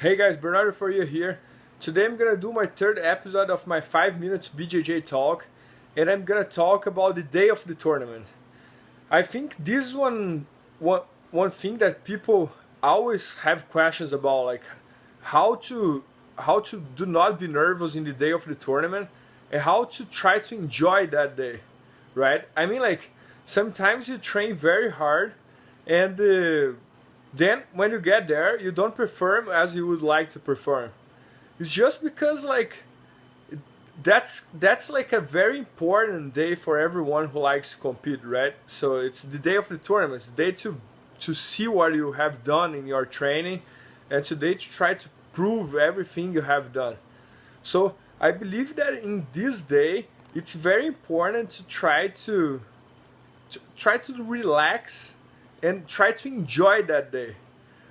Hey guys, Bernardo Faria here. Today I'm gonna do my third episode of my 5 minutes BJJ talk, and I'm gonna talk about the day of the tournament. I think this is one thing that people always have questions about, like how to do not be nervous in the day of the tournament and how to try to enjoy that day, right? I mean, like sometimes you train very hard and then when you get there you don't perform as you would like to perform. It's just because like that's like a very important day for everyone who likes to compete, right? So it's the day of the tournament. It's the day to see what you have done in your training, and today to try to prove everything you have done. So I believe that in this day it's very important to try to relax and try to enjoy that day.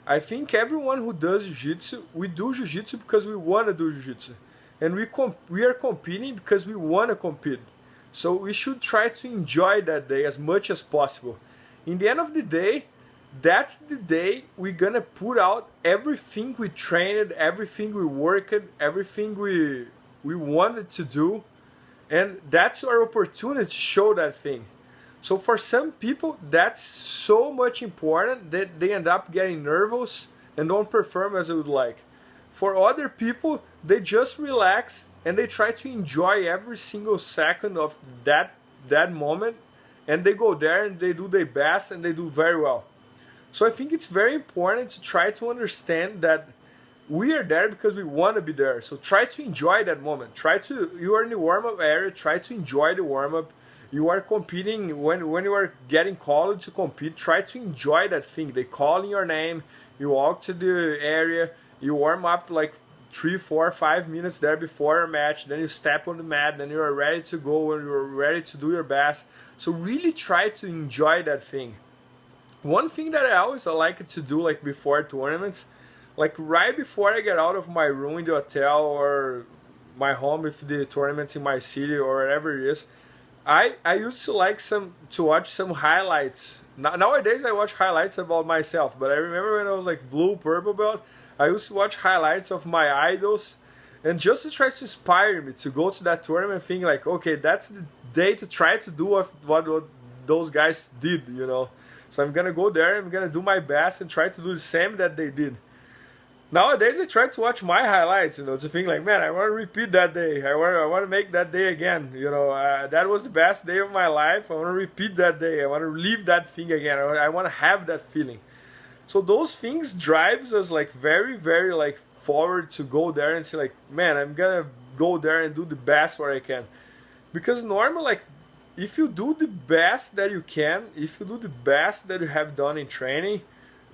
I think everyone who does jiu-jitsu, we do jiu-jitsu because we want to do jiu-jitsu. And we are competing because we want to compete. So we should try to enjoy that day as much as possible. In the end of the day, that's the day we're gonna put out everything we trained, everything we worked, everything we wanted to do. And that's our opportunity to show that thing. So for some people, that's so much important that they end up getting nervous and don't perform as they would like. For other people, they just relax and they try to enjoy every single second of that moment, and they go there and they do their best and they do very well. So I think it's very important to try to understand that we are there because we want to be there. So try to enjoy that moment. You are in the warm-up area, try to enjoy the warm-up. You are competing, when you are getting called to compete, try to enjoy that thing. They call in your name, you walk to the area, you warm up like 3, 4, 5 minutes there before your match, then you step on the mat, then you are ready to go and you're ready to do your best. So really try to enjoy that thing. One thing that I always like to do, like before tournaments, like right before I get out of my room in the hotel or my home if the tournament's in my city or wherever it is, I used to like to watch some highlights. Nowadays I watch highlights about myself, but I remember when I was like blue purple belt, I used to watch highlights of my idols, and just to try to inspire me to go to that tournament thinking like, okay, that's the day to try to do what those guys did, you know. So I'm gonna go there, I'm gonna do my best and try to do the same that they did. Nowadays I try to watch my highlights, you know, to think like, man, I want to repeat that day. I want to make that day again. You know, that was the best day of my life. I want to repeat that day. I want to relive that thing again. I want to have that feeling. So those things drives us like very, very like forward to go there and say like, man, I'm gonna go there and do the best what I can. Because normally, like, if you do the best that you can, if you do the best that you have done in training,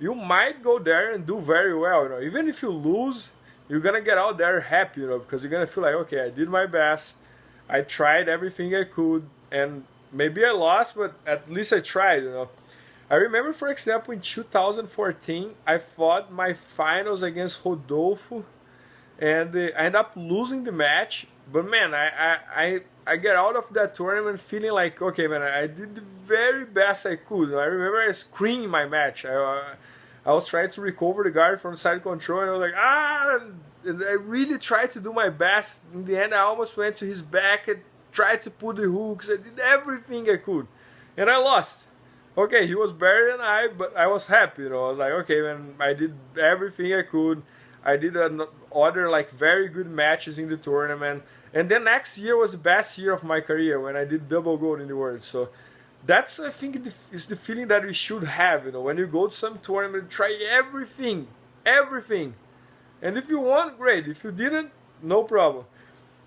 you might go there and do very well, you know. Even if you lose, you're gonna get out there happy, you know, because you're gonna feel like, okay, I did my best, I tried everything I could, and maybe I lost, but at least I tried, you know. I remember, for example, in 2014, I fought my finals against Rodolfo, and I ended up losing the match. But man, I get out of that tournament feeling like, okay, man, I did the very best I could. I remember I screamed in my match. I was trying to recover the guard from side control, and I was like, and I really tried to do my best. In the end, I almost went to his back and tried to put the hooks. I did everything I could, and I lost. Okay, he was better than I, but I was happy, you know. I was like, okay, man, I did everything I could. I did other like very good matches in the tournament. And then next year was the best year of my career when I did double gold in the world. So that's, I think, is the feeling that we should have, you know. When you go to some tournament, try everything. And if you won, great. If you didn't, no problem.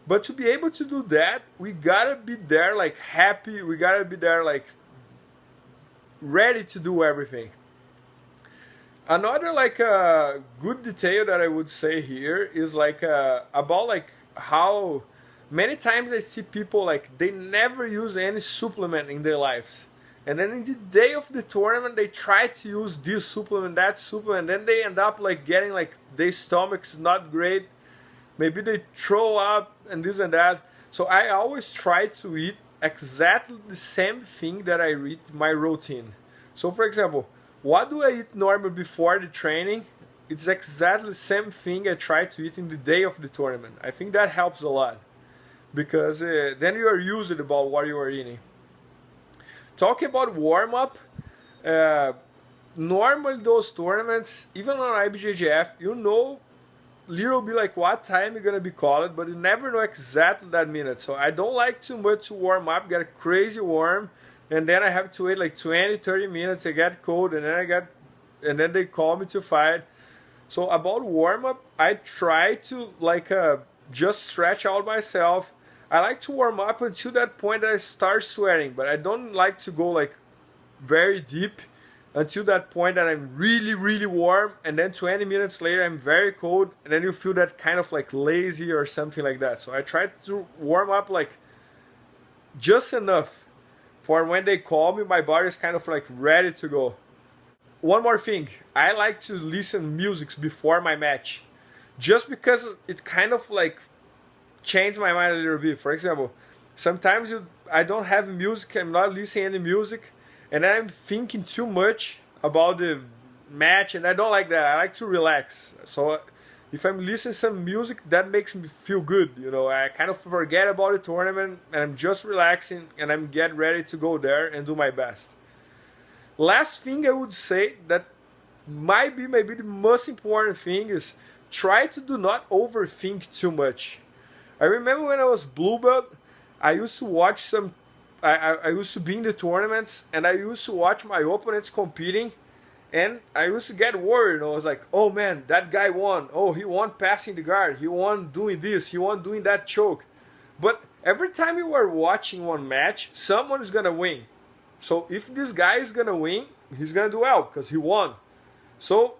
But to be able to do that, we gotta be there like happy. We gotta be there like ready to do everything. Another like good detail that I would say here is like about like how many times I see people like they never use any supplement in their lives, and then in the day of the tournament they try to use this supplement, that supplement, and then they end up like getting like their stomach's not great, maybe they throw up and this and that. So I always try to eat exactly the same thing that I eat my routine. So for example, what do I eat normally before the training? it's exactly the same thing I try to eat in the day of the tournament. I think that helps a lot because then you are used about what you are eating. Talking about warm-up, normally those tournaments, even on IBJJF, you know little bit like what time you're gonna be called, but you never know exactly that minute. So I don't like too much to warm up, get crazy warm, and then I have to wait like 20-30 minutes. I get cold, and then they call me to fight. So about warm up, I try to like just stretch out myself. I like to warm up until that point that I start sweating, but I don't like to go like very deep until that point that I'm really, really warm, and then 20 minutes later I'm very cold, and then you feel that kind of like lazy or something like that. So I try to warm up like just enough for when they call me, my body is kind of like ready to go. One more thing, I like to listen music before my match, just because it kind of like changed my mind a little bit. For example, sometimes I don't have music, I'm not listening any music, and I'm thinking too much about the match, and I don't like that. I like to relax. So if I'm listening to some music, that makes me feel good. You know, I kind of forget about the tournament, and I'm just relaxing, and I'm getting ready to go there and do my best. Last thing I would say that might be maybe the most important thing is try to do not overthink too much. I remember when I was blue belt, I used to watch some I used to be in the tournaments, and I used to watch my opponents competing, and I used to get worried. I was like, oh man, that guy won. Oh, he won passing the guard. He won doing this. He won doing that choke. But every time you are watching one match, someone is going to win. So if this guy is going to win, he's going to do well because he won. So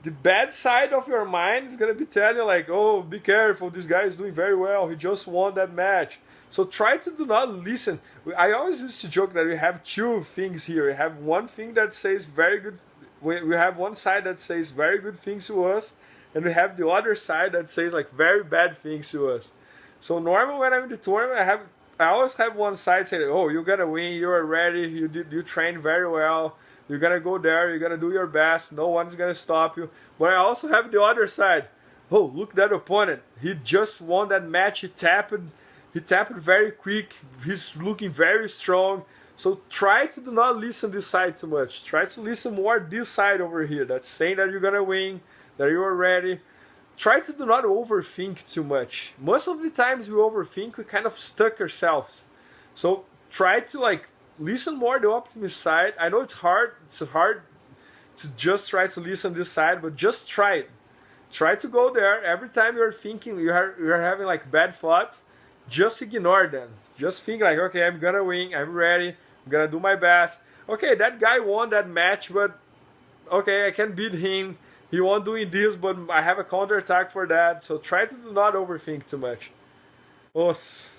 the bad side of your mind is going to be telling you like, oh, be careful. This guy is doing very well. He just won that match. So try to do not listen. I always used to joke that we have two things here. We have one thing that says very good. We have one side that says very good things to us, and we have the other side that says like very bad things to us. So normally when I'm in the tournament, I always have one side saying, "Oh, you're gonna win. You're ready. You trained very well. You're gonna go there. You're gonna do your best. No one's gonna stop you." But I also have the other side. Oh, look at that opponent. He just won that match. He tapped very quick. He's looking very strong. So try to do not listen this side too much. Try to listen more this side over here. That's saying that you're gonna win, that you are ready. Try to do not overthink too much. Most of the times we overthink, we kind of stuck ourselves. So try to like listen more the optimist side. I know it's hard. It's hard to just try to listen this side, but just try it. Try to go there. Every time you're thinking, you're having like bad thoughts, just ignore them. Just think like, okay, I'm gonna win, I'm ready, I'm gonna do my best. Okay, that guy won that match, but okay, I can beat him. He won doing this, but I have a counter attack for that. So try to do not overthink too much. Os.